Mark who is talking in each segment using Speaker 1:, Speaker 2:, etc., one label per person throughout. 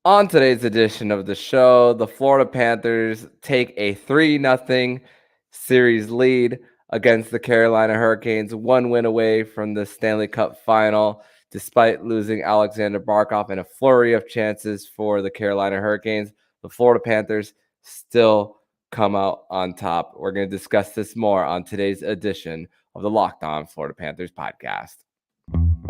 Speaker 1: On today's edition of the show, the Florida Panthers take a 3-0 series lead against the Carolina Hurricanes, one win away from the Stanley Cup final, despite losing Aleksander Barkov and a flurry of chances for the Carolina Hurricanes. The Florida Panthers still come out on top. We're going to discuss this more on today's edition of the Locked On Florida Panthers podcast.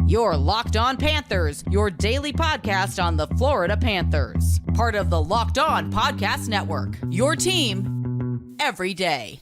Speaker 2: Your Locked On Panthers, your daily podcast on the Florida Panthers. Part of the Locked On Podcast Network. Your team every day.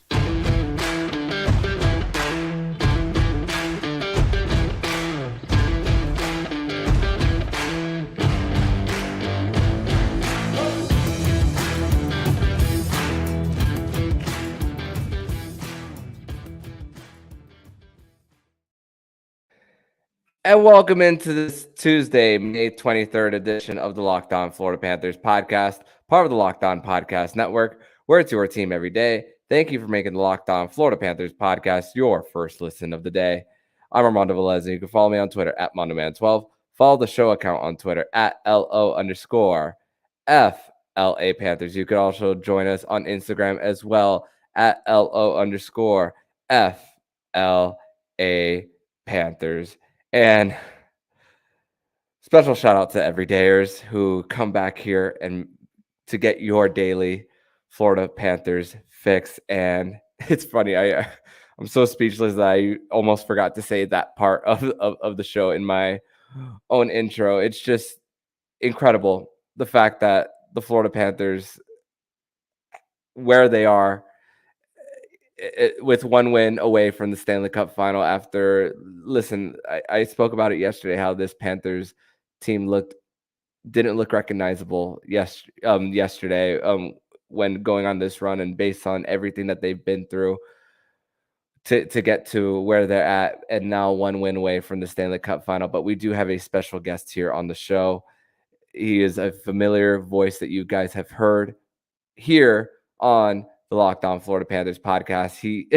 Speaker 1: And welcome into this Tuesday, May 23rd edition of the Locked On Florida Panthers podcast, part of the Locked On Podcast Network, where it's your team every day. Thank you for making the Locked On Florida Panthers podcast your first listen of the day. I'm Armando Velez, and you can follow me on Twitter at MondoMan12. Follow the show account on Twitter at LO_FLA Panthers. You can also join us on Instagram as well at LO_FLA Panthers. And special shout out to everydayers who come back here and to get your daily Florida Panthers fix. And it's funny, I'm so speechless that I almost forgot to say that part of the show in my own intro. It's just incredible, the fact that the Florida Panthers, where they are, with one win away from the Stanley Cup final after, listen, I spoke about it yesterday, how this Panthers team didn't look recognizable yesterday when going on this run, and based on everything that they've been through to get to where they're at, and now one win away from the Stanley Cup final. But we do have a special guest here on the show. He is a familiar voice that you guys have heard here on the Locked On Florida Panthers podcast. He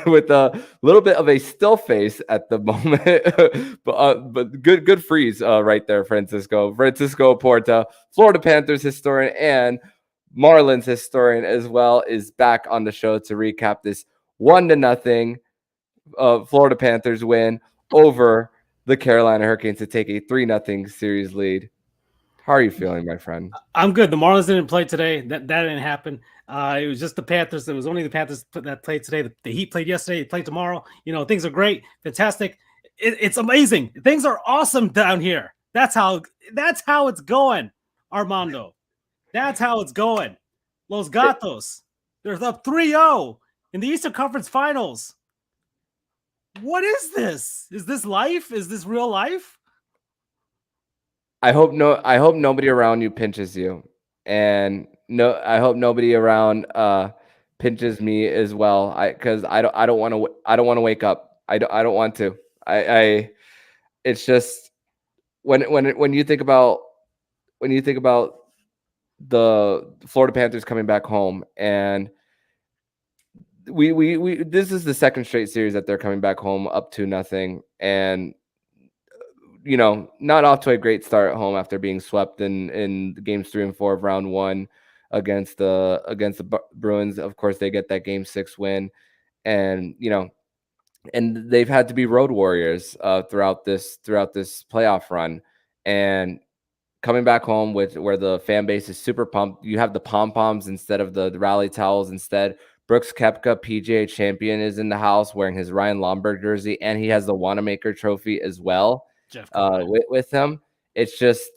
Speaker 1: with a little bit of a still face at the moment, but good freeze right there, Francisco Oporta, Florida Panthers historian and Marlins historian as well, is back on the show to recap this 1-0 Florida Panthers win over the Carolina Hurricanes to take a 3-0 series lead. How are you feeling, my friend?
Speaker 3: I'm good. The Marlins didn't play today. That didn't happen. It was just the Panthers. It was only the Panthers that played today. The Heat played yesterday. They played tomorrow. Things are great, fantastic. It's amazing. Things are awesome down here. That's how it's going, Armando. That's how it's going. Los Gatos. They're up 3-0 in the Eastern Conference Finals. What is this? Is this life? Is this real life?
Speaker 1: I hope nobody around you pinches you, and I hope nobody around pinches me as well. Because I don't want to wake up. I don't want to. It's just when you think about the Florida Panthers coming back home, and we this is the second straight series that they're coming back home up 2-0, and not off to a great start at home after being swept in games 3 and 4 of round 1 against the Bruins. Of course, they get that game 6 win, and and they've had to be road warriors throughout this playoff run, and coming back home where the fan base is super pumped. You have the pom-poms instead of the rally towels instead. Brooks Koepka, PGA champion, is in the house wearing his Ryan Lomberg jersey, and he has the Wanamaker trophy as well. With him. It's just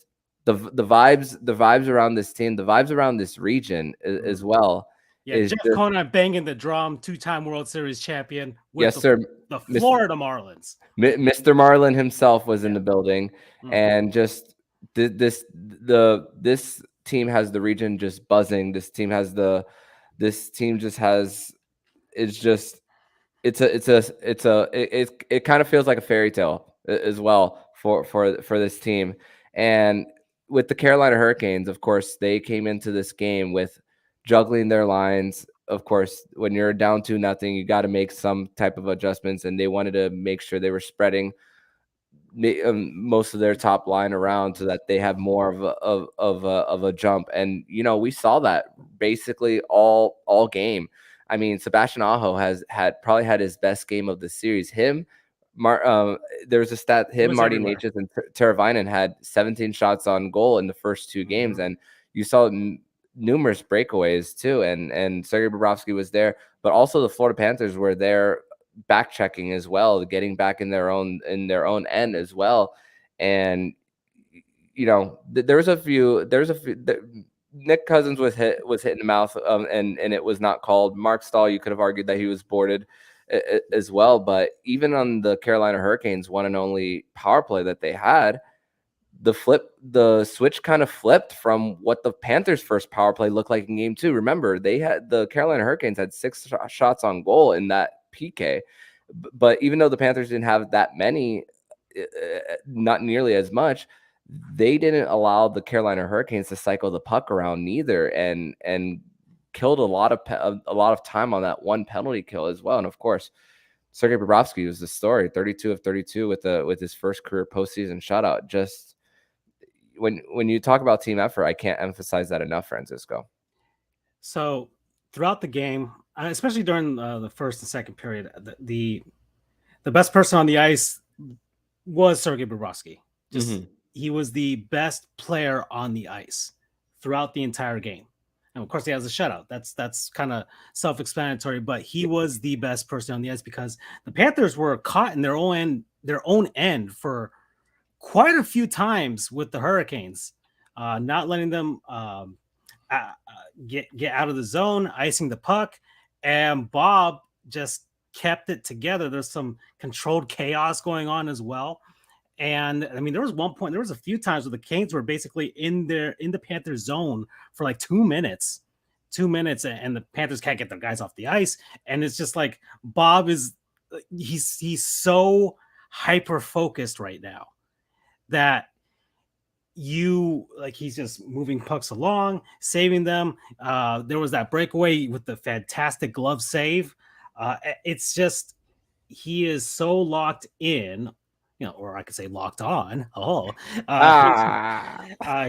Speaker 1: the vibes around this team, the vibes around this region as well.
Speaker 3: Yeah, Jeff Conine banging the drum, 2-time World Series champion.
Speaker 1: Yes, sir.
Speaker 3: The Florida Marlins.
Speaker 1: Mr. Marlin himself was in the building, and just this team has the region just buzzing. It kind of feels like a fairy tale as well for this team. And with the Carolina Hurricanes, of course, they came into this game with juggling their lines. Of course, when you're down 2-0, you got to make some type of adjustments, and they wanted to make sure they were spreading most of their top line around so that they have more of a jump. And we saw that basically all game. I mean, Sebastian Aho has probably had his best game of the series. There's a stat. Him, Marty Necas, and Teravainen had 17 shots on goal in the first two games, and you saw numerous breakaways too. And Sergei Bobrovsky was there, but also the Florida Panthers were there, back checking as well, getting back in their own end as well. And there's a few. Nick Cousins was hit in the mouth, and it was not called. Mark Stahl, you could have argued that he was boarded as well. But even on the Carolina Hurricanes' one and only power play that they had, the switch kind of flipped from what the Panthers' first power play looked like in game 2. Remember, the Carolina Hurricanes had 6 shots on goal in that PK. But even though the Panthers didn't have that many, not nearly as much, they didn't allow the Carolina Hurricanes to cycle the puck around neither, and killed a lot of time on that one penalty kill as well. And of course, Sergei Bobrovsky was the story, 32 of 32 with his first career postseason shutout. Just when you talk about team effort, I can't emphasize that enough, Francisco.
Speaker 3: So throughout the game, especially during the first and second period, the best person on the ice was Sergei Bobrovsky. He was the best player on the ice throughout the entire game. And of course, he has a shutout. That's kind of self-explanatory, but he was the best person on the ice because the Panthers were caught in their own end for quite a few times with the Hurricanes, not letting them get out of the zone, icing the puck, and Bob just kept it together. There's some controlled chaos going on as well. And I mean, there was a few times where the Canes were basically in the Panthers zone for like 2 minutes, and the Panthers can't get their guys off the ice. And it's just like Bob he's so hyper focused right now that he's just moving pucks along, saving them. There was that breakaway with the fantastic glove save. It's just, he is so locked in, or I could say locked on.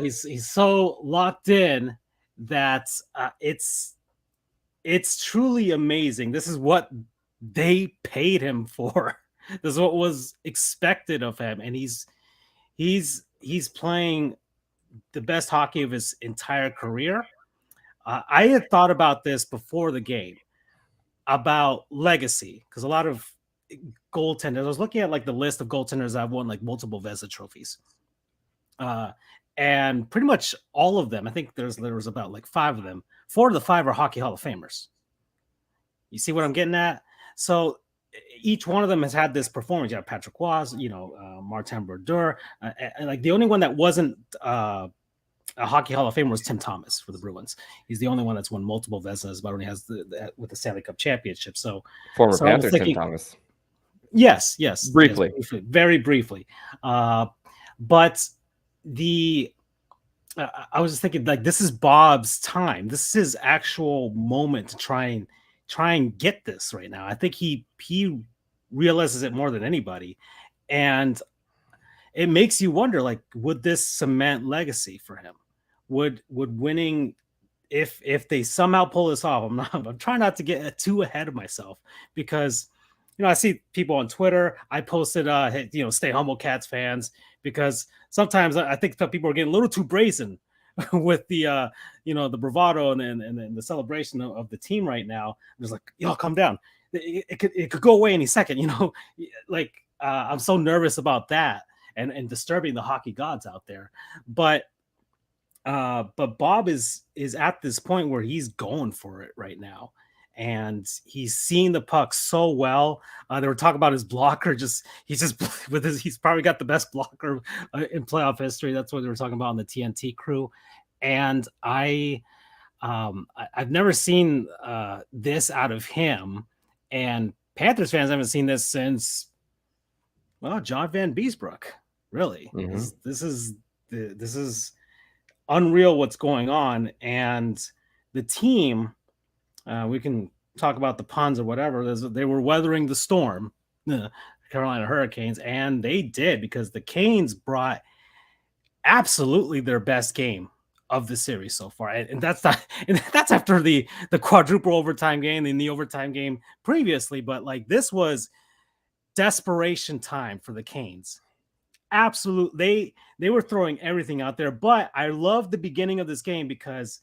Speaker 3: He's so locked in that it's truly amazing. This is what they paid him for. This is what was expected of him, and he's playing the best hockey of his entire career. I had thought about this before the game about legacy, because a lot of goaltenders, I was looking at like the list of goaltenders that have won like multiple Vezina trophies, and pretty much all of them, I think there was about like 5 of them. 4 of the 5 are Hockey Hall of Famers. You see what I'm getting at? So each one of them has had this performance. You have Patrick Roy, Martin Brodeur, and like the only one that wasn't a Hockey Hall of Famer was Tim Thomas for the Bruins. He's the only one that's won multiple Vezinas, but only has with the Stanley Cup championship. So
Speaker 1: former Panther Tim Thomas.
Speaker 3: Yes,
Speaker 1: briefly,
Speaker 3: very briefly. But I was just thinking, like, this is Bob's time. This is his actual moment to try and get this right now. I think he realizes it more than anybody, and it makes you wonder, like, would this cement legacy for him? Would winning, if they somehow pull this off? I'm trying not to get too ahead of myself, because I see people on Twitter. I posted, stay humble, Cats fans, because sometimes I think that people are getting a little too brazen with the the bravado and the celebration of the team right now. It's like, y'all calm down. It could go away any second. I'm so nervous about that and disturbing the hockey gods out there. But Bob is at this point where he's going for it right now. And he's seeing the puck so well. They were talking about his blocker. He's probably got the best blocker in playoff history. That's what they were talking about on the TNT crew. And I've never seen this out of him. And Panthers fans haven't seen this since, John Van Beesbrook. Really, this is unreal what's going on, and the team. We can talk about the puns or whatever. They were weathering the storm, kind Carolina Hurricanes, and they did, because the Canes brought absolutely their best game of the series so far, and that's not, and that's after the quadruple overtime game and the overtime game previously. But like, this was desperation time for the Canes. Absolutely, they were throwing everything out there. But I love the beginning of this game because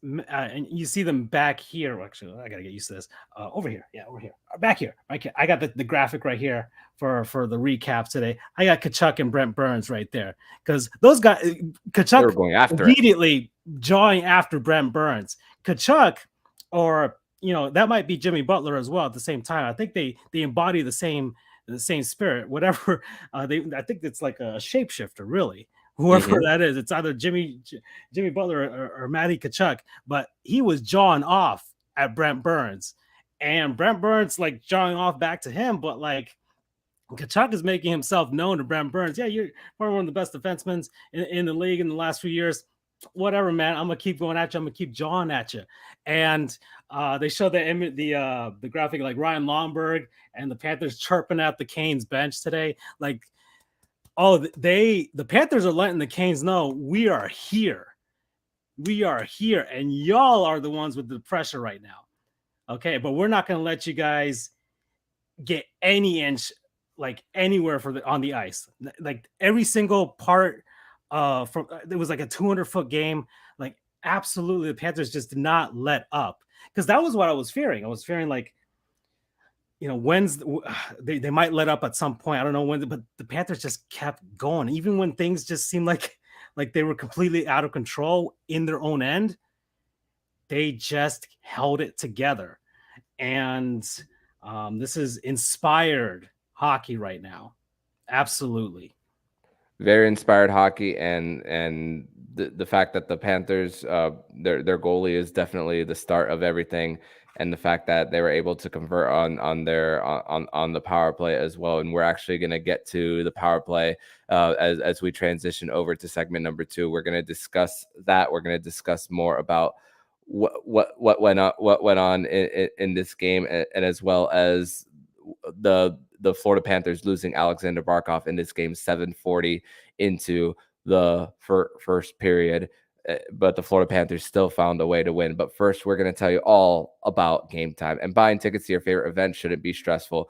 Speaker 3: and you see them back here. Well, actually, I gotta get used to this. Over here, over here, back here. Okay, I got the graphic right here for the recap today. I got Tkachuk and Brent Burns right there, because those guys, Tkachuk
Speaker 1: going after
Speaker 3: immediately jawing after Brent Burns. Tkachuk, or that might be Jimmy Butler as well at the same time. I think they embody the same spirit. Whatever I think it's like a shapeshifter, really. Whoever that is, it's either Jimmy Butler or Matty Tkachuk, but he was jawing off at Brent Burns, and Brent Burns like jawing off back to him. But like, Tkachuk is making himself known to Brent Burns. Yeah, you're probably one of the best defensemen in the league in the last few years. Whatever, man. I'm gonna keep going at you. I'm gonna keep jawing at you. And they show the graphic, like Ryan Lomberg and the Panthers chirping at the Canes bench today, like. Oh, the Panthers are letting the Canes know we are here. We are here, and y'all are the ones with the pressure right now. Okay, but we're not going to let you guys get any inch, like anywhere on the ice. Like every single part from it was like a 200-foot game. Like absolutely, the Panthers just did not let up, because that was what I was fearing. I was fearing like, when's they might let up at some point. I don't know when, but the Panthers just kept going, even when things just seemed like they were completely out of control in their own end. They just held it together, and this is inspired hockey right now. Absolutely,
Speaker 1: very inspired hockey, and the fact that the Panthers, their goalie is definitely the start of everything. And the fact that they were able to convert on the power play as well. And we're actually going to get to the power play as we transition over to segment number 2. We're going to discuss that. We're going to discuss more about what went on in this game, and as well as the Florida Panthers losing Aleksander Barkov in this game, 7:40 into the first period. But the Florida Panthers still found a way to win. But first, we're going to tell you all about Game Time. And buying tickets to your favorite event shouldn't be stressful.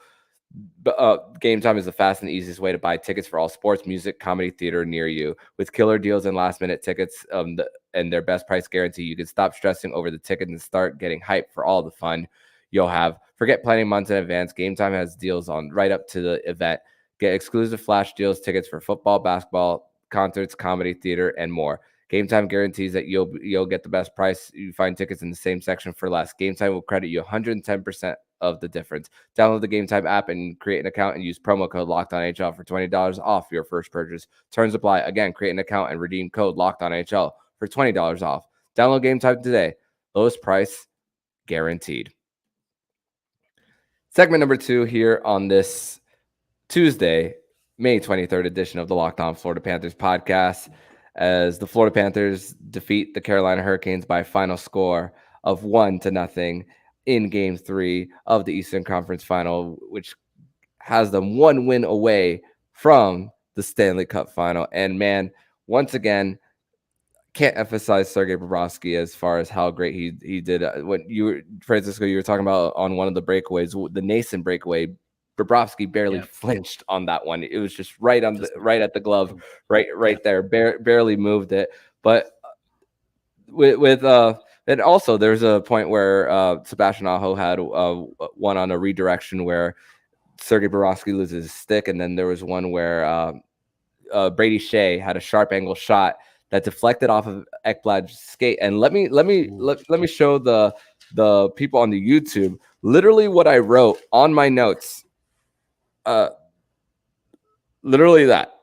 Speaker 1: But Game Time is the fast and easiest way to buy tickets for all sports, music, comedy, theater near you. With killer deals and last-minute tickets and their best price guarantee, you can stop stressing over the ticket and start getting hyped for all the fun you'll have. Forget planning months in advance. Game Time has deals on right up to the event. Get exclusive flash deals, tickets for football, basketball, concerts, comedy, theater, and more. Game Time guarantees that you'll get the best price. You find tickets in the same section for less. Game Time will credit you 110% of the difference. Download the Game Time app and create an account and use promo code LOCKEDONNHL for $20 off your first purchase. Terms apply. Again, create an account and redeem code LOCKEDONNHL for $20 off. Download Game Time today. Lowest price guaranteed. Segment number 2 here on this Tuesday, May 23rd edition of the Locked On Florida Panthers podcast, as the Florida Panthers defeat the Carolina Hurricanes by a final score of 1-0 in Game 3 of the Eastern Conference Final, which has them one win away from the Stanley Cup Final. And man, once again, can't emphasize Sergei Bobrovsky as far as how great he did. When Francisco, you were talking about on one of the breakaways, the Nason breakaway, Bobrovsky barely flinched on that one. It was just right at the glove, right there. Barely moved it. But and also there's a point where Sebastian Aho had one on a redirection where Sergei Bobrovsky loses his stick, and then there was one where Brady Shea had a sharp angle shot that deflected off of Ekblad's skate. And let me show the people on the YouTube literally what I wrote on my notes. Literally that.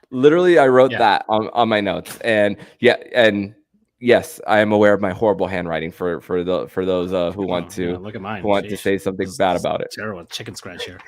Speaker 1: Literally, I wrote that on my notes. And yes, I am aware of my horrible handwriting for those who want to
Speaker 3: look at mine.
Speaker 1: Who want to say something bad about it.
Speaker 3: Terrible chicken scratch here.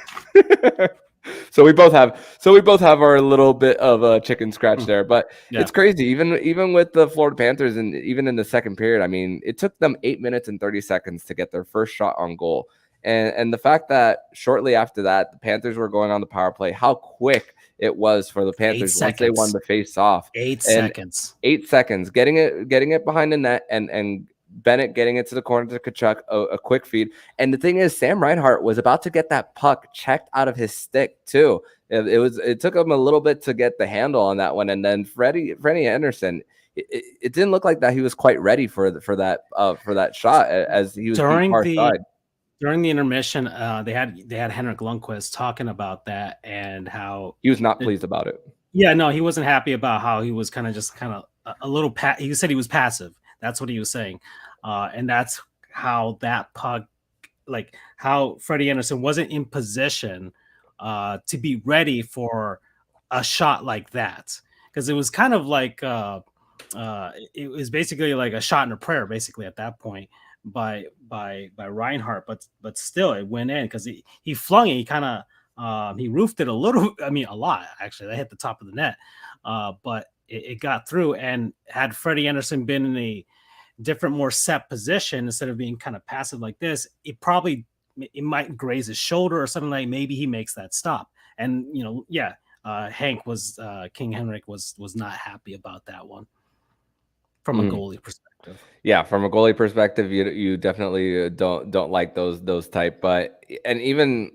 Speaker 1: So we both have our little bit of a chicken scratch there, but it's crazy. Even with the Florida Panthers, and even in the second period, I mean, it took them 8 minutes and 30 seconds to get their first shot on goal, And the fact that shortly after that, the Panthers were going on the power play, how quick it was for the Panthers once they won the face off.
Speaker 3: 8
Speaker 1: and
Speaker 3: seconds.
Speaker 1: 8 seconds, getting it behind the net, and Bennett getting it to the corner to Tkachuk, a quick feed. And the thing is, Sam Reinhart was about to get that puck checked out of his stick too. It took him a little bit to get the handle on that one, and then Freddie Anderson. It didn't look like that he was quite ready for that shot as he was beat far side.
Speaker 3: During the intermission, they had Henrik Lundqvist talking about that and how
Speaker 1: he was not pleased about it.
Speaker 3: Yeah, no, he wasn't happy about how he was kind of a little he said he was passive. That's what he was saying. And that's how that puck, like how Freddie Anderson wasn't in position to be ready for a shot like that. Because it was kind of like it was basically like a shot in a prayer, basically at that point by Reinhart, but still it went in because he flung it. He kind of he roofed it a little. I mean, a lot actually. That hit the top of the net, but it got through. And had Freddie Anderson been in a different, more set position instead of being kind of passive like this, it might graze his shoulder or something like. Maybe he makes that stop. And King Henrik was not happy about that one from a goalie perspective.
Speaker 1: Yeah, from a goalie perspective, you definitely don't like those type. But and even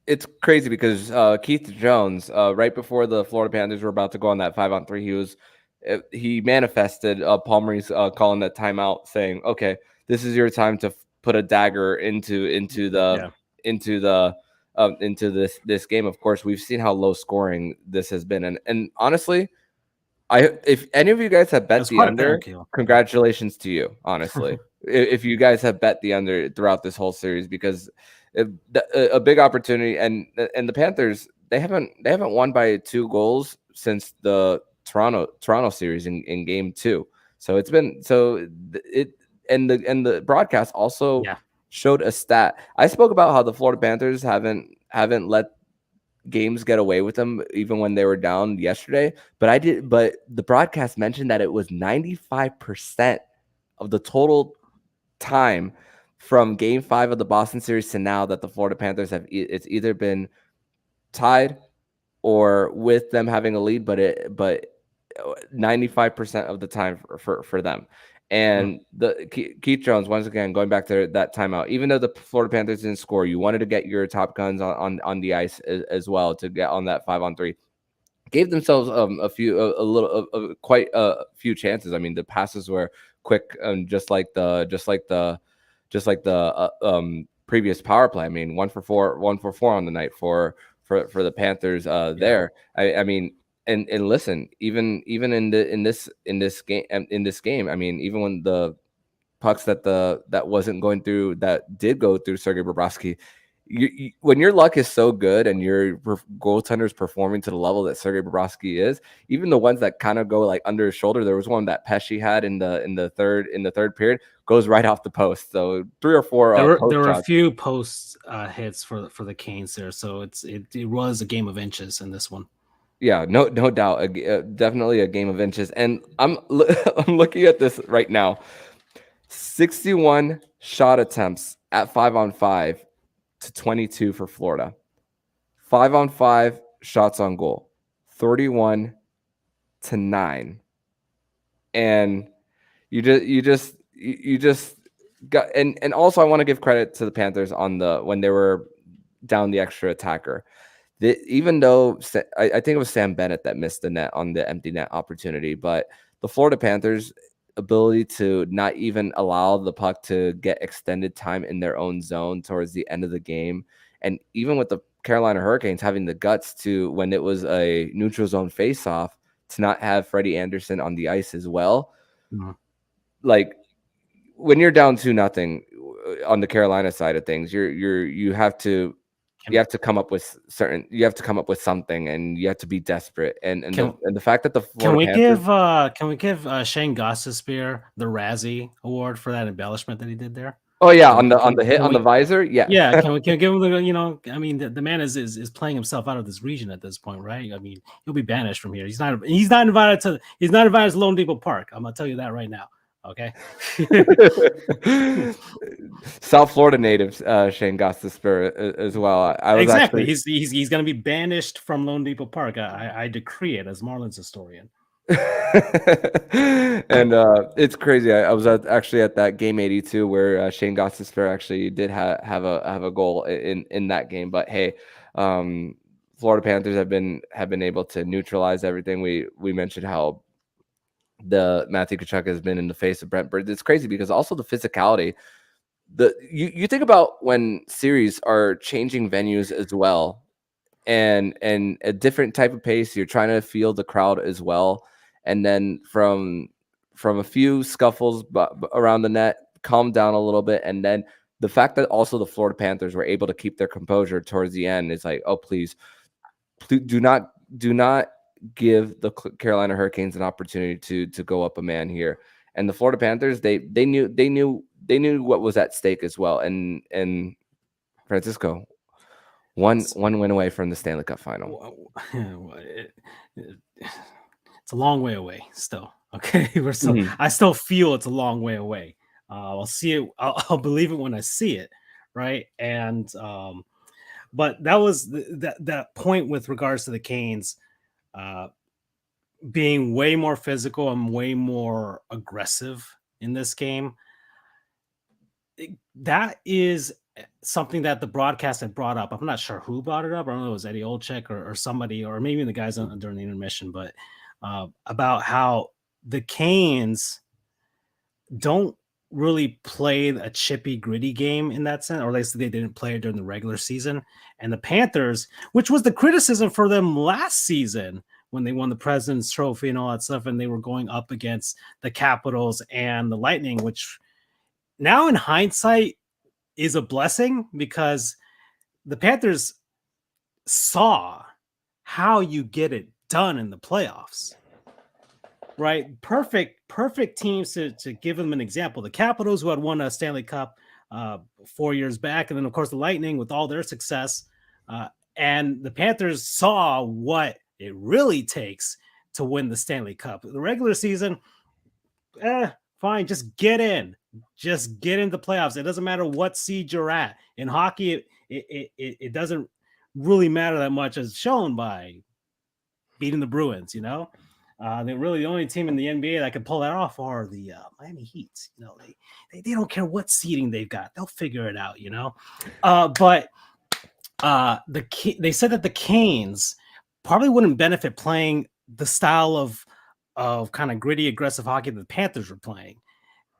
Speaker 1: it's crazy because Keith Jones, right before the Florida Panthers were about to go on that 5-on-3, he manifested Paul Maurice calling that timeout, saying, "Okay, this is your time to put a dagger into this game." Of course, we've seen how low scoring this has been, and honestly, if any of you guys have bet the under, congratulations to you. Honestly, if you guys have bet the under throughout this whole series, because a big opportunity, and the Panthers they haven't won by 2 goals since the Toronto series in game 2. So it's been and the broadcast also showed a stat. I spoke about how the Florida Panthers haven't let games get away with them even when they were down yesterday, but the broadcast mentioned that it was 95% of the total time from game 5 of the Boston series to now that the Florida Panthers it's either been tied or with them having a lead, but 95% of the time for them. And the Keith Jones, once again, going back to that timeout, even though the Florida Panthers didn't score, you wanted to get your top guns on the ice as well to get on that 5-on-3. Gave themselves quite a few chances. I mean, the passes were quick, just like the previous power play. I mean, 1 for 4 on the night for the Panthers there. I mean. And listen, even in this game, I mean, even when the pucks that wasn't going through, that did go through Sergei Bobrovsky, when your luck is so good and your goaltender is performing to the level that Sergei Bobrovsky is, even the ones that kind of go like under his shoulder, there was one that Pesci had in the third period, goes right off the post. So 3 or 4.
Speaker 3: There were a few post hits for the Canes there, so it was a game of inches in this one.
Speaker 1: Yeah, no doubt. Definitely a game of inches. And I'm looking at this right now. 61 shot attempts at 5-on-5 to 22 for Florida. 5-on-5 shots on goal, 31 to 9. And you just got, and also I want to give credit to the Panthers when they were down the extra attacker. Even though I think it was Sam Bennett that missed the net on the empty net opportunity, but the Florida Panthers' ability to not even allow the puck to get extended time in their own zone towards the end of the game, and even with the Carolina Hurricanes having the guts to, when it was a neutral zone faceoff, to not have Freddie Anderson on the ice as well. Mm-hmm. Like when you're down 2-0 on the Carolina side of things, you have to come up with something, and you have to be desperate. And the fact that the Florida
Speaker 3: can we give Shane Gostisbehere the Razzie Award for that embellishment that he did there?
Speaker 1: Oh yeah, on the hit on the visor, yeah.
Speaker 3: Yeah, can we give him the I mean the man is playing himself out of this region at this point, right? I mean, he'll be banished from here. He's not invited to Lone Depot Park. I'm gonna tell you that right now. Okay.
Speaker 1: South Florida natives, Shane Gostisbehere as well. I was
Speaker 3: Exactly.
Speaker 1: actually
Speaker 3: He's going to be banished from Lone Depot Park. I decree it as Marlins historian.
Speaker 1: and it's crazy. I was actually at that game 82 where Shane Gostisbehere actually did have a goal in that game. But hey, Florida Panthers have been able to neutralize everything. We mentioned how the Matthew Tkachuk has been in the face of Brent Burns. It's crazy because also the physicality. You think about when series are changing venues as well, and a different type of pace. You're trying to feel the crowd as well, and then from a few scuffles around the net, calm down a little bit, and then the fact that also the Florida Panthers were able to keep their composure towards the end is like, oh please do not give the Carolina Hurricanes an opportunity to go up a man here. And the Florida Panthers, they knew what was at stake as well. And Francisco, one win away from the Stanley Cup final.
Speaker 3: It's a long way away still. Okay. I still feel it's a long way away. I'll see it. I'll believe it when I see it. Right. And, but that was that point with regards to the Canes, being way more physical and way more aggressive in this game. That is something that the broadcast had brought up. I'm not sure who brought it up. I don't know if it was Eddie Olczyk or somebody, or maybe the guys during the intermission, but about how the Canes don't really play a chippy, gritty game in that sense, or at least they didn't play it during the regular season. And the Panthers, which was the criticism for them last season when they won the President's Trophy and all that stuff, and they were going up against the Capitals and the Lightning, which now in hindsight is a blessing because the Panthers saw how you get it done in the playoffs. Right? Perfect teams to give them an example. The Capitals, who had won a Stanley Cup 4 years back, and then of course the Lightning with all their success, and the Panthers saw what it really takes to win the Stanley Cup. The regular season, fine, just get in. Just get into playoffs. It doesn't matter what seed you're at. In hockey, it doesn't really matter that much, as shown by beating the Bruins, you know? They're really the only team in the NBA that can pull that off are the Miami Heat. You know, they don't care what seeding they've got. They'll figure it out, you know? But they said that the Canes probably wouldn't benefit playing the style of kind of gritty, aggressive hockey that the Panthers were playing.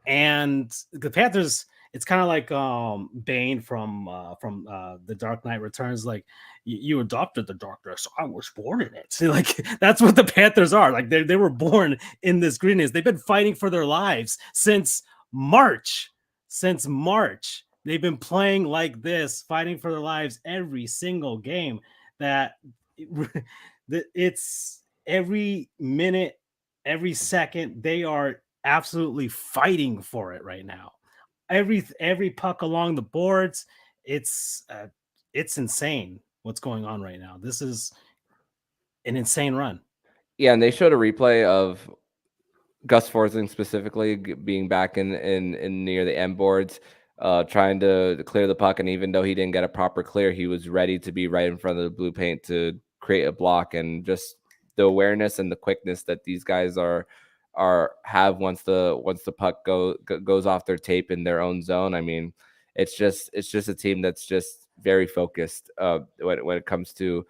Speaker 3: And the Panthers, it's kind of like Bane from The Dark Knight Returns. Like, you adopted the darkness, I was born in it. Like, that's what the Panthers are. Like, they were born in this greenness. They've been fighting for their lives since March. They've been playing like this, fighting for their lives every single game. That it's every minute, every second, they are absolutely fighting for it right now. Every puck along the boards, it's insane what's going on right now. This is an insane run.
Speaker 1: Yeah, and they showed a replay of Gus Forsling specifically being back in near the end boards, trying to clear the puck, and even though he didn't get a proper clear, he was ready to be right in front of the blue paint to create a block. And just the awareness and the quickness that these guys have once the puck goes off their tape in their own zone. I mean, it's just a team that's just very focused when it comes to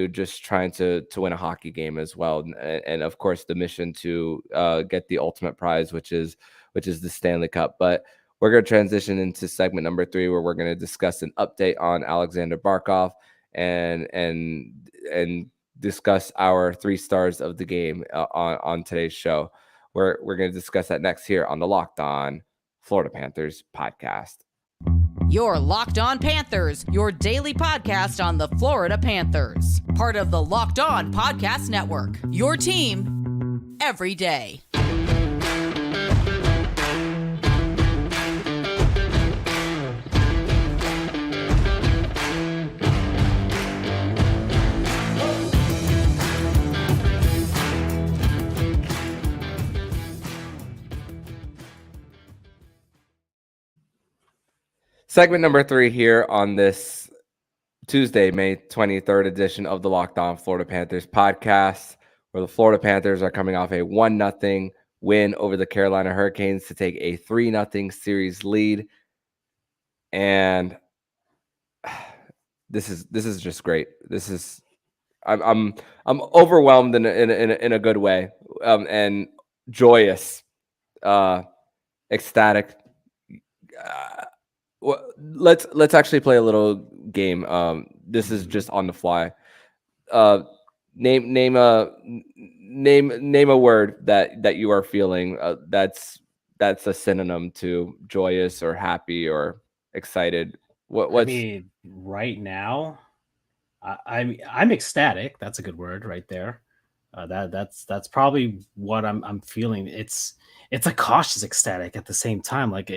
Speaker 1: just trying to win a hockey game as well, and of course the mission to get the ultimate prize, which is the Stanley Cup. But we're going to transition into segment number 3, where we're going to discuss an update on Aleksander Barkov and discuss our 3 stars of the game on today's show. We're going to discuss that next here on the Locked On Florida Panthers podcast.
Speaker 2: Your Locked On Panthers, your daily podcast on the Florida Panthers. Part of the Locked On Podcast Network. Your team every day.
Speaker 1: segment number 3 here on this Tuesday, May 23rd edition of the Locked On Florida Panthers podcast, where the Florida Panthers are coming off a 1-0 win over the Carolina Hurricanes to take a 3-0 series lead. And this is just great. I'm overwhelmed in a good way, and joyous, ecstatic. Well, let's actually play a little game. This is just on the fly. Name a word that you are feeling. That's a synonym to joyous or happy or excited. What's
Speaker 3: I mean, right now, I'm ecstatic. That's a good word right there. That's probably what I'm feeling. It's a cautious ecstatic at the same time. Like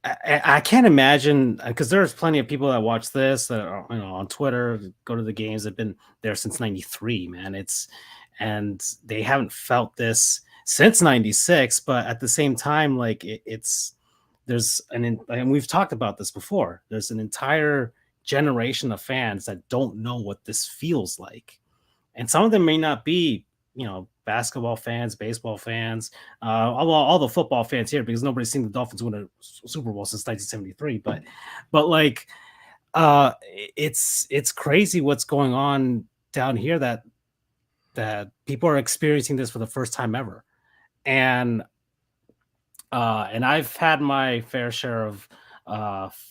Speaker 3: I can't imagine, because there's plenty of people that watch this that are, on Twitter, go to the games, have been there since '93, man. And they haven't felt this since '96, but at the same time, like and we've talked about this before. There's an entire generation of fans that don't know what this feels like, and some of them may not be, basketball fans, baseball fans, all the football fans here, because nobody's seen the Dolphins win a Super Bowl since 1973. But like, it's crazy what's going on down here, that people are experiencing this for the first time ever. And I've had my fair share of,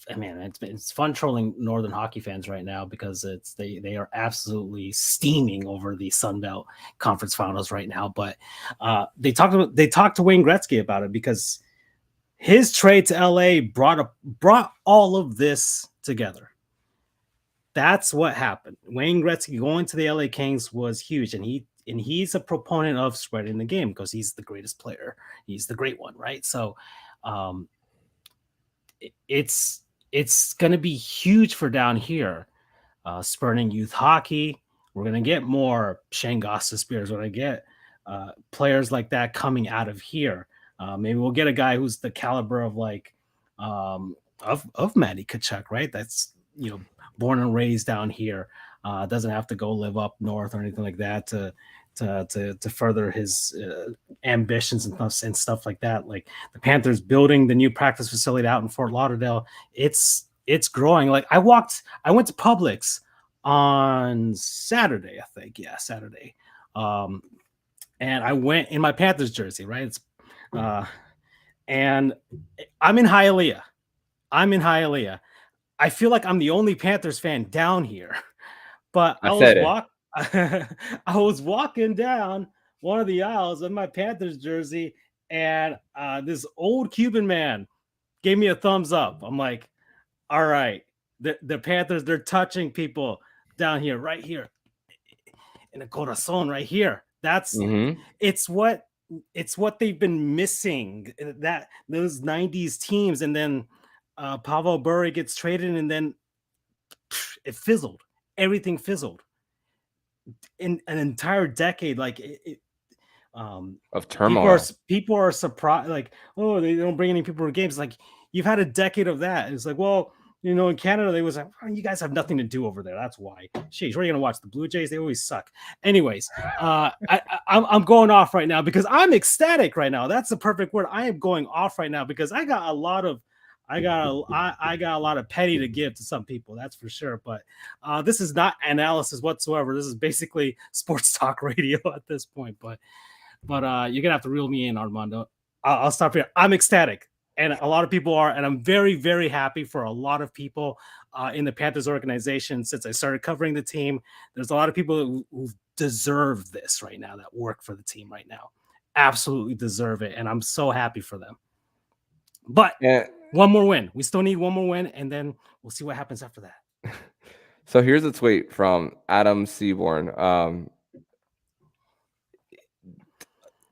Speaker 3: it's fun trolling Northern hockey fans right now, because they are absolutely steaming over the Sun Belt Conference Finals right now. But they talked to Wayne Gretzky about it, because his trade to LA brought all of this together. That's what happened. Wayne Gretzky going to the LA Kings was huge, and he's a proponent of spreading the game, because he's the greatest player. He's the great one, right? So it's going to be huge for down here, spurning youth hockey. We're going to get more Shane Gostisbeheres. We're going to get players like that coming out of here. Maybe we'll get a guy who's the caliber of of Matty Tkachuk, right? That's, born and raised down here. Doesn't have to go live up north or anything like that to further his ambitions and stuff like that. Like the Panthers building the new practice facility out in Fort Lauderdale, it's growing. Like I went to Publix on Saturday, I think. Yeah, Saturday. And I went in my Panthers jersey, right? And I'm in Hialeah. I feel like I'm the only Panthers fan down here, but I was walking down one of the aisles in my Panthers jersey, and this old Cuban man gave me a thumbs up. I'm like, all right, the Panthers, they're touching people down here, right here in the corazon, right here. That's it's what they've been missing, that those 90s teams. And then Pavel Bure gets traded, and then it fizzled. Everything fizzled in an entire decade. Like
Speaker 1: of turmoil.
Speaker 3: People are surprised, like, oh, they don't bring any people to games. Like, you've had a decade of that. It's like, well, in Canada, they was like, oh, you guys have nothing to do over there. That's why. Sheesh, where are you gonna watch the Blue Jays? They always suck. Anyways, I'm going off right now because I'm ecstatic right now. That's the perfect word. I am going off right now because I got a lot of petty to give to some people, that's for sure. But this is not analysis whatsoever. This is basically sports talk radio at this point. But you're gonna have to reel me in, Armando. I'll stop here. I'm ecstatic, and a lot of people are, and I'm very, very happy for a lot of people in the Panthers organization. Since I started covering the team, there's a lot of people who deserve this right now, that work for the team right now. Absolutely deserve it, and I'm so happy for them. But one more win. We still need one more win, and then we'll see what happens after that.
Speaker 1: So here's a tweet from Adam Seaborn.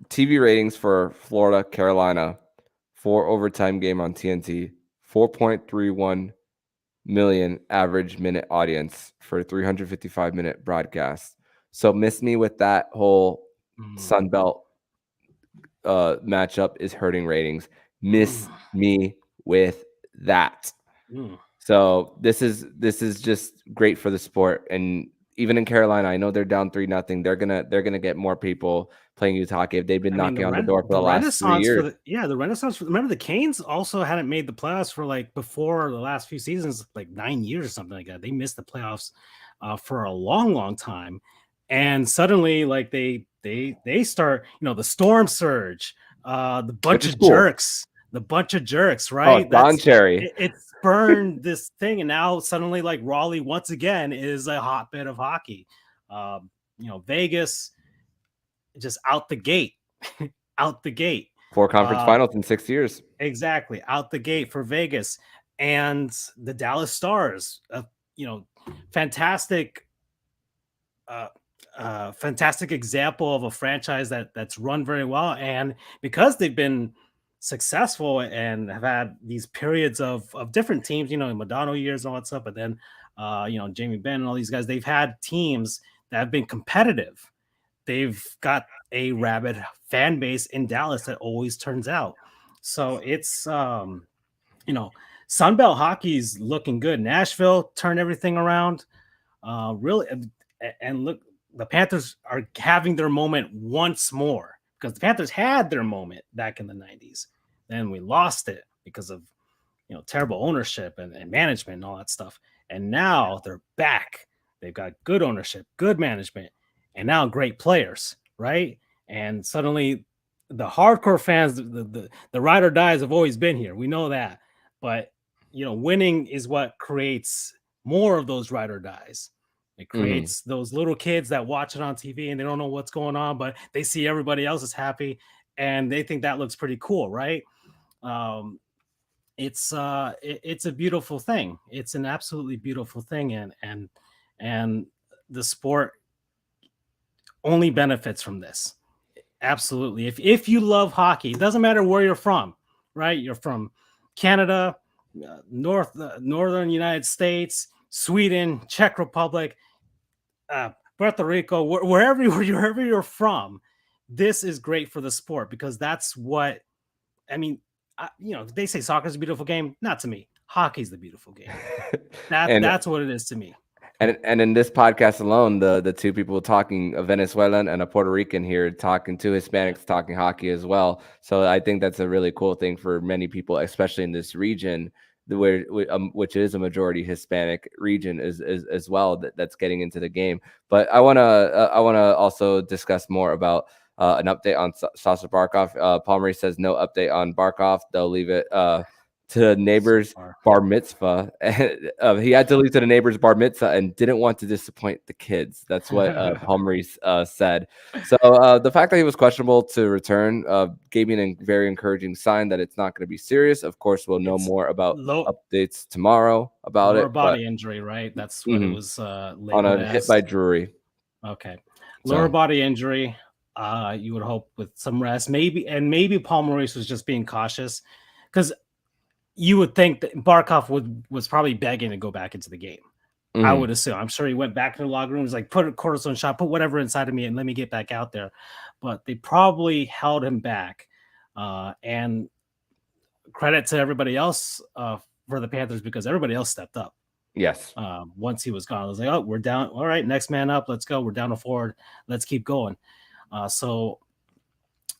Speaker 1: TV ratings for Florida, Carolina, 4 overtime game on TNT, 4.31 million average minute audience for a 355-minute broadcast. So miss me with that whole Sun Belt matchup is hurting ratings. Miss me with that.
Speaker 3: Mm.
Speaker 1: So this is just great for the sport. And even in Carolina, I know they're down 3-0. They're gonna get more people playing youth hockey. They've been
Speaker 3: I mean,
Speaker 1: knocking on the door for the last 3
Speaker 3: renaissance
Speaker 1: years.
Speaker 3: the renaissance. Remember, the Canes also hadn't made the playoffs for like before the last few seasons, like 9 years or something like that. They missed the playoffs for a long time, and suddenly, like they start, the storm surge, the bunch of
Speaker 1: Cool.
Speaker 3: jerks, right?
Speaker 1: Oh, Don Cherry.
Speaker 3: It spurned this thing, and now suddenly, like Raleigh once again is a hotbed of hockey. Vegas just out the gate. Out the gate.
Speaker 1: 4 conference finals in 6 years.
Speaker 3: Exactly. Out the gate for Vegas. And the Dallas Stars, fantastic fantastic example of a franchise that's run very well. And because they've been successful and have had these periods of different teams, Madonna years and all that stuff, but then Jamie Benn and all these guys, they've had teams that have been competitive. They've got a rabid fan base in Dallas that always turns out. So it's, Sunbelt hockey's looking good. Nashville turned everything around. Really. And look, the Panthers are having their moment once more, because the Panthers had their moment back in the 90s. Then we lost it because of, terrible ownership and management and all that stuff. And now they're back. They've got good ownership, good management, and now great players, right? And suddenly the hardcore fans, the ride or dies have always been here. We know that. But, winning is what creates more of those ride or dies. It creates those little kids that watch it on TV and they don't know what's going on, but they see everybody else is happy and they think that looks pretty cool, right? It's a beautiful thing. It's an absolutely beautiful thing, and the sport only benefits from this. Absolutely. If you love hockey, it doesn't matter where you're from, right? You're from Canada, northern United States, Sweden, Czech Republic, Puerto Rico, wherever you're from, this is great for the sport, because that's what, they say soccer's a beautiful game. Not to me. Hockey's the beautiful game. That's what it is to me.
Speaker 1: And in this podcast alone, the two people talking, a Venezuelan and a Puerto Rican here, talking to Hispanics, talking hockey as well. So I think that's a really cool thing for many people, especially in this region, which is a majority Hispanic region as well, that's getting into the game. But I wanna also discuss more about an update on Sasha Barkov. Paul Marie says no update on Barkov. They'll leave it to the neighbor's bar mitzvah. He had to leave to the neighbor's bar mitzvah and didn't want to disappoint the kids. That's what Paul Marie said. So the fact that he was questionable to return gave me a very encouraging sign that it's not going to be serious. Of course, we'll know more about updates tomorrow about
Speaker 3: lower body injury, right? That's what it was
Speaker 1: on a hit by Drury.
Speaker 3: Okay, lower body injury. You would hope with some rest, maybe Paul Maurice was just being cautious, because you would think that Barkov was probably begging to go back into the game. I would assume. I'm sure he went back to the locker room, was like, put a cortisone shot, put whatever inside of me, and let me get back out there. But they probably held him back. And credit to everybody else for the Panthers, because everybody else stepped up.
Speaker 1: Yes.
Speaker 3: Once he was gone, I was like, oh, we're down. All right, next man up. Let's go. We're down to forward. Let's keep going.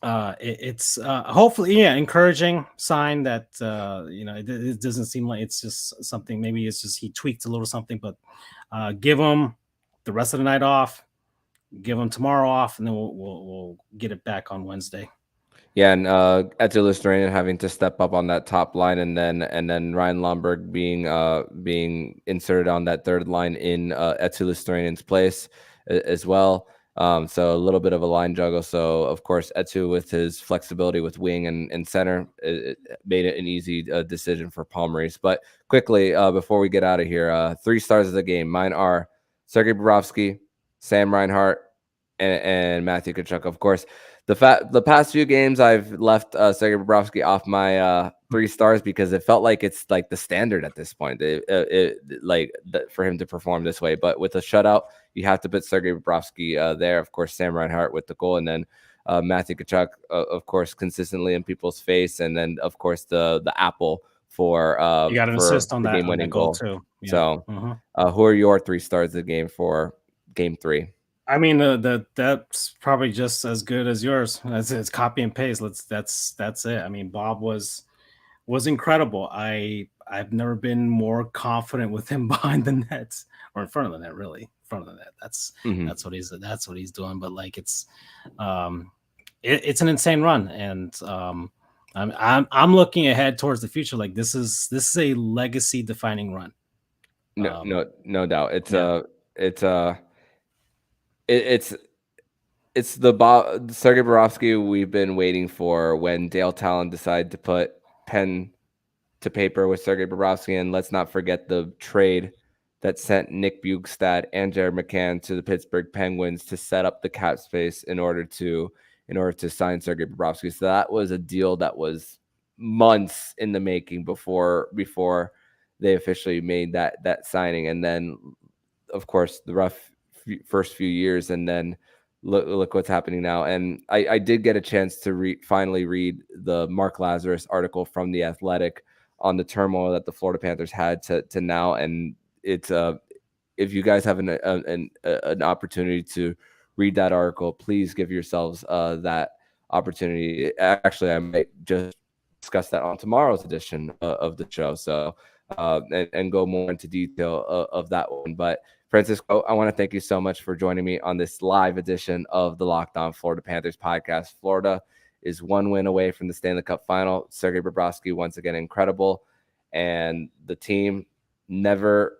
Speaker 3: It's hopefully, encouraging sign that it doesn't seem like it's just something. Maybe it's just he tweaked a little something, but give him the rest of the night off, give him tomorrow off, and then we'll get it back on Wednesday.
Speaker 1: Yeah, and Etu having to step up on that top line, and then Ryan Lomberg being inserted on that third line in Etu place as well. So a little bit of a line juggle. So of course, Etu, with his flexibility with wing and center, it made it an easy decision for Paul Maurice. But quickly, before we get out of here, 3 stars of the game. Mine are Sergei Bobrovsky, Sam Reinhart, and Matthew Tkachuk. Of course, the past few games I've left Sergei Bobrovsky off my 3 stars, because it felt like it's like the standard at this point, for him to perform this way. But with a shutout, you have to put Sergei Bobrovsky there. Of course, Sam Reinhart with the goal, and then Matthew Tkachuk, of course, consistently in people's face, and then of course the apple for
Speaker 3: You got an
Speaker 1: for
Speaker 3: assist on
Speaker 1: the
Speaker 3: that
Speaker 1: game-winning
Speaker 3: goal
Speaker 1: goal.
Speaker 3: too. Yeah.
Speaker 1: So, who are your 3 stars of the game for Game 3?
Speaker 3: I mean, that's probably just as good as yours. It's copy and paste. That's it. I mean, Bob was incredible. I've never been more confident with him behind the nets or in front of the net, really. In front of the net. That's what he's doing. But like it's it's an insane run, and I'm looking ahead towards the future. Like this is a legacy defining run.
Speaker 1: No doubt. It's the Sergei Bobrovsky we've been waiting for when Dale Talon decided to put pen to paper with Sergei Bobrovsky. And let's not forget the trade that sent Nick Bjugstad and Jared McCann to the Pittsburgh Penguins to set up the cap space in order to sign Sergei Bobrovsky. So that was a deal that was months in the making before they officially made that signing. And then, of course, the rough first few years, and then look what's happening now. And I did get a chance to finally read the Mark Lazarus article from The Athletic on the turmoil that the Florida Panthers had to now. And it's if you guys have an opportunity to read that article, please give yourselves that opportunity. Actually, I might just discuss that on tomorrow's edition of the show. So and go more into detail of that one. But Francisco, I want to thank you so much for joining me on this live edition of the Locked On Florida Panthers podcast. Florida is 1 win away from the Stanley Cup final. Sergei Bobrovsky, once again, incredible. And the team never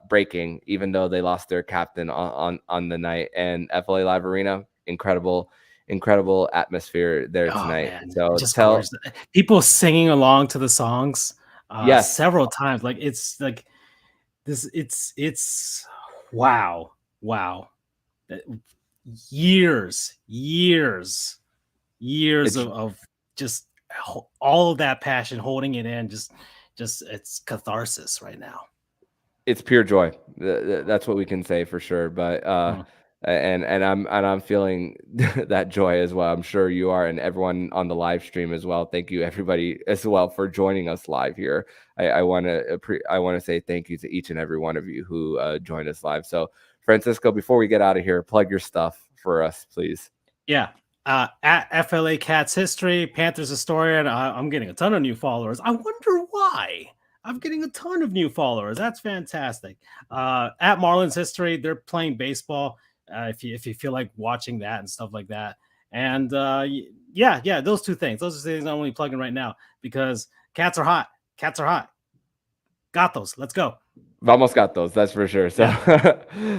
Speaker 1: breaking, even though they lost their captain on the night. And FLA Live Arena, incredible atmosphere there tonight.
Speaker 3: Man.
Speaker 1: So
Speaker 3: tell people singing along to the songs several times. Like it's like this, it's wow. Years of just all of that passion, holding it in, just it's catharsis right now.
Speaker 1: It's pure joy. That's what we can say for sure. But and I'm feeling that joy as well. I'm sure you are, and everyone on the live stream as well. Thank you, everybody, as well, for joining us live here. I want to say thank you to each and every one of you who joined us live. So, Francisco, before we get out of here, plug your stuff for us, please.
Speaker 3: Yeah. At FLA Cats History, Panthers historian. I'm getting a ton of new followers. I wonder why. I'm getting a ton of new followers. That's fantastic. At Marlins History, they're playing baseball. If you feel like watching that and stuff like that. And yeah, those 2 things. Those are things I'm only plugging right now because cats are hot. Cats are hot. Got those. Let's go.
Speaker 1: Vamos Gatos, that's for sure. So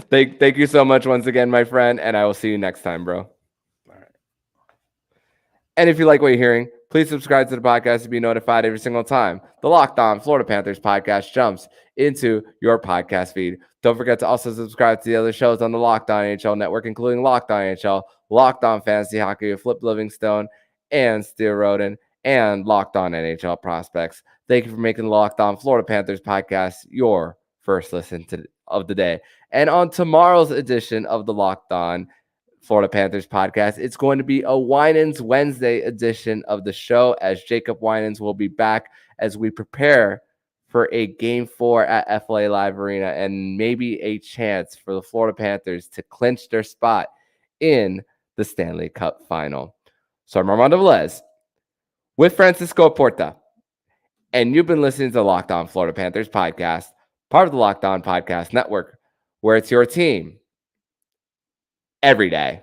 Speaker 1: thank you so much once again, my friend, and I will see you next time, bro. All right. And if you like what you're hearing, please subscribe to the podcast to be notified every single time the Locked On Florida Panthers podcast jumps into your podcast feed. Don't forget to also subscribe to the other shows on the Locked On NHL network, including Locked On NHL, Locked On Fantasy Hockey with Flip Livingstone and Steele Roden, and Locked On NHL Prospects. Thank you for making the Locked On Florida Panthers podcast your first listen of the day. And on tomorrow's edition of the Locked On Florida Panthers podcast, it's going to be a Winans Wednesday edition of the show, as Jacob Winans will be back as we prepare for a Game 4 at FLA Live Arena and maybe a chance for the Florida Panthers to clinch their spot in the Stanley Cup final. So I'm Armando Velez with Francisco Oporta, and you've been listening to the Locked On Florida Panthers podcast, part of the Locked On Podcast Network, where it's your team every day.